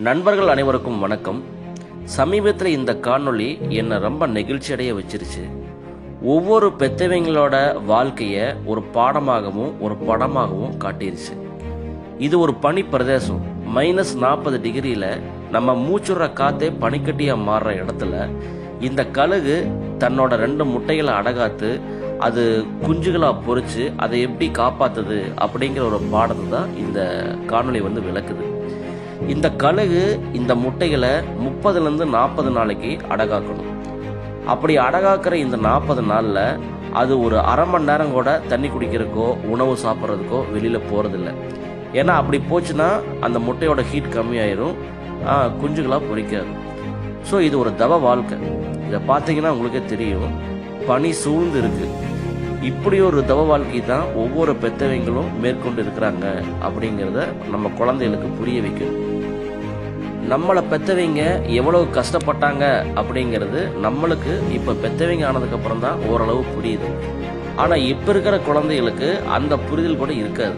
நண்பர்கள் அனைவருக்கும் வணக்கம். சமீபத்தில் இந்த காணொளி என்னை ரொம்ப நெகிழ்ச்சி அடைய வச்சிருச்சு. ஒவ்வொரு பெத்தவங்களோட வாழ்க்கையை ஒரு பாடமாகவும் ஒரு படமாகவும் காட்டிருச்சு. இது ஒரு பனி பிரதேசம். -40 டிகிரியில் நம்ம மூச்சுற காத்தே பனிக்கட்டியாக மாறுற இடத்துல இந்த கழுகு தன்னோட 2 முட்டைகளை அடகாத்து அது குஞ்சுகளாக பொறிச்சு அதை எப்படி காப்பாற்றுது அப்படிங்கிற ஒரு பாடத்தை தான் இந்த காணொளி விளக்குது. இந்த கழுகு இந்த முட்டைகளை 30லேருந்து 40 நாளைக்கு அடகாக்கணும். அப்படி அடகாக்கிற இந்த 40 நாளில் அது ஒரு அரை மணி நேரம் கூட தண்ணி குடிக்கிறதுக்கோ உணவு சாப்பிட்றதுக்கோ வெளியில் போகிறதில்ல. ஏன்னா அப்படி போச்சுன்னா அந்த முட்டையோட ஹீட் கம்மியாயிரும், குஞ்சுகளாக பொறிக்காது. ஸோ இது ஒரு தவ வாழ்க்கை. இதை பார்த்தீங்கன்னா உங்களுக்கே தெரியும், பனி சூழ்ந்து இருக்கு. இப்படி ஒரு தவ வாழ்க்கை தான் ஒவ்வொரு பெத்தவங்களும் மேற்கொண்டு இருக்கிறாங்க அப்படிங்கிறத நம்ம குழந்தைகளுக்கு புரிய வைக்கணும். நம்மளை பெத்தவங்க எவ்வளவு கஷ்டப்பட்டாங்க அப்படிங்கிறது நம்மளுக்கு இப்போ பெத்தவங்க ஆனதுக்கப்புறம் தான் ஓரளவு புரியுது. ஆனால் இப்போ இருக்கிற குழந்தைகளுக்கு அந்த புரிதல் கூட இருக்காது.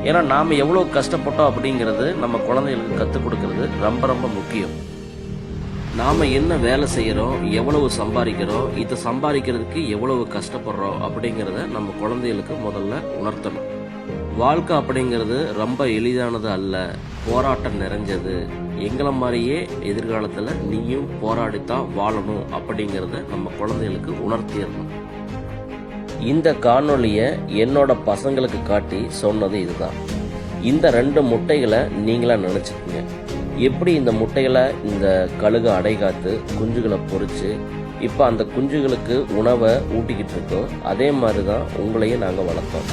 ஏன்னா நாம் எவ்வளோ கஷ்டப்பட்டோம் அப்படிங்கிறது நம்ம குழந்தைகளுக்கு கற்றுக் கொடுக்கறது ரொம்ப ரொம்ப முக்கியம். நாம் என்ன வேலை செய்கிறோம், எவ்வளவு சம்பாதிக்கிறோம், இதை சம்பாதிக்கிறதுக்கு எவ்வளவு கஷ்டப்படுறோம் அப்படிங்கிறத நம்ம குழந்தைகளுக்கு முதல்ல உணர்த்தணும். வாழ்க்கை அப்படிங்கிறது ரொம்ப எளிதானது அல்ல, போராட்டம் நிறைஞ்சது. எங்களை மாதிரியே எதிர்காலத்தில் நீயும் போராடித்தான் வாழணும் அப்படிங்கிறத நம்ம குழந்தைகளுக்கு உணர்த்திடணும். இந்த காணொலியை என்னோட பசங்களுக்கு காட்டி சொன்னது இதுதான். இந்த 2 முட்டைகளை நீங்களா நினச்சிக்கோங்க. எப்படி இந்த முட்டைகளை இந்த கழுகு அடைகாத்து குஞ்சுகளை பொறிச்சு இப்போ அந்த குஞ்சுகளுக்கு உணவை ஊட்டிக்கிட்டு இருக்கோம், அதே மாதிரி தான் உங்களையும் நாங்கள் வளர்த்தோம்.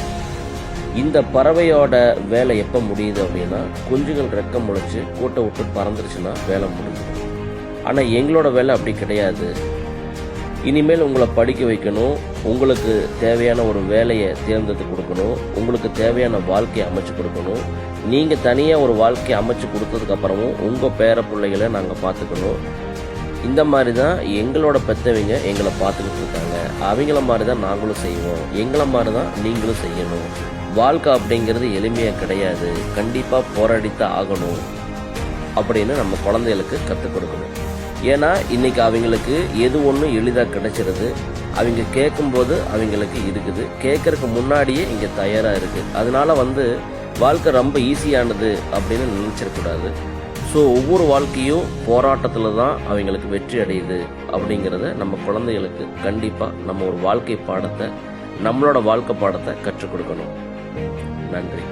இந்த பறவையோட வேலை எப்போ முடியுது அப்படின்னா, குஞ்சுகள் ரெக்க முளைச்சு கூட்டை விட்டு பறந்துருச்சுன்னா வேலை முடிஞ்சிடும். ஆனால் எங்களோட வேலை அப்படி கிடையாது. இனிமேல் உங்களை படிக்க வைக்கணும், உங்களுக்கு தேவையான ஒரு வேலையை தேர்ந்தெடுத்து கொடுக்கணும், உங்களுக்கு தேவையான வாழ்க்கையை அமைச்சு கொடுக்கணும். நீங்கள் தனியாக ஒரு வாழ்க்கையை அமைச்சு கொடுத்ததுக்கப்புறமும் உங்கள் பேர பிள்ளைகளை நாங்கள் பார்த்துக்கணும். இந்த மாதிரி தான் எங்களோட பெற்றவங்க எங்களை பார்த்துக்கிட்டு இருக்காங்க. அவங்கள மாதிரி தான் நாங்களும் செய்வோம், எங்களை மாதிரி தான் நீங்களும் செய்யணும். வாழ்க்கை அப்படிங்கிறது எளிமையாக கிடையாது, கண்டிப்பாக போராடித்தான் ஆகணும் அப்படின்னு நம்ம குழந்தைகளுக்கு கற்றுக் கொடுக்கணும். ஏன்னா இன்னைக்கு அவங்களுக்கு எது ஒன்று எளிதாக கிடைச்சிருது. அவங்க கேட்கும்போது அவங்களுக்கு இருக்குது, கேட்கறதுக்கு முன்னாடியே இங்கே தயாராக இருக்குது. அதனால வாழ்க்கை ரொம்ப ஈஸியானது அப்படின்னு நினச்சிடக்கூடாது. ஸோ ஒவ்வொரு வாழ்க்கையும் போராட்டத்தில் தான் அவங்களுக்கு வெற்றி அடையுது அப்படிங்கிறத நம்ம குழந்தைகளுக்கு கண்டிப்பாக நம்ம ஒரு வாழ்க்கை பாடத்தை, நம்மளோட வாழ்க்கை பாடத்தை கற்றுக் கொடுக்கணும். நன்றி.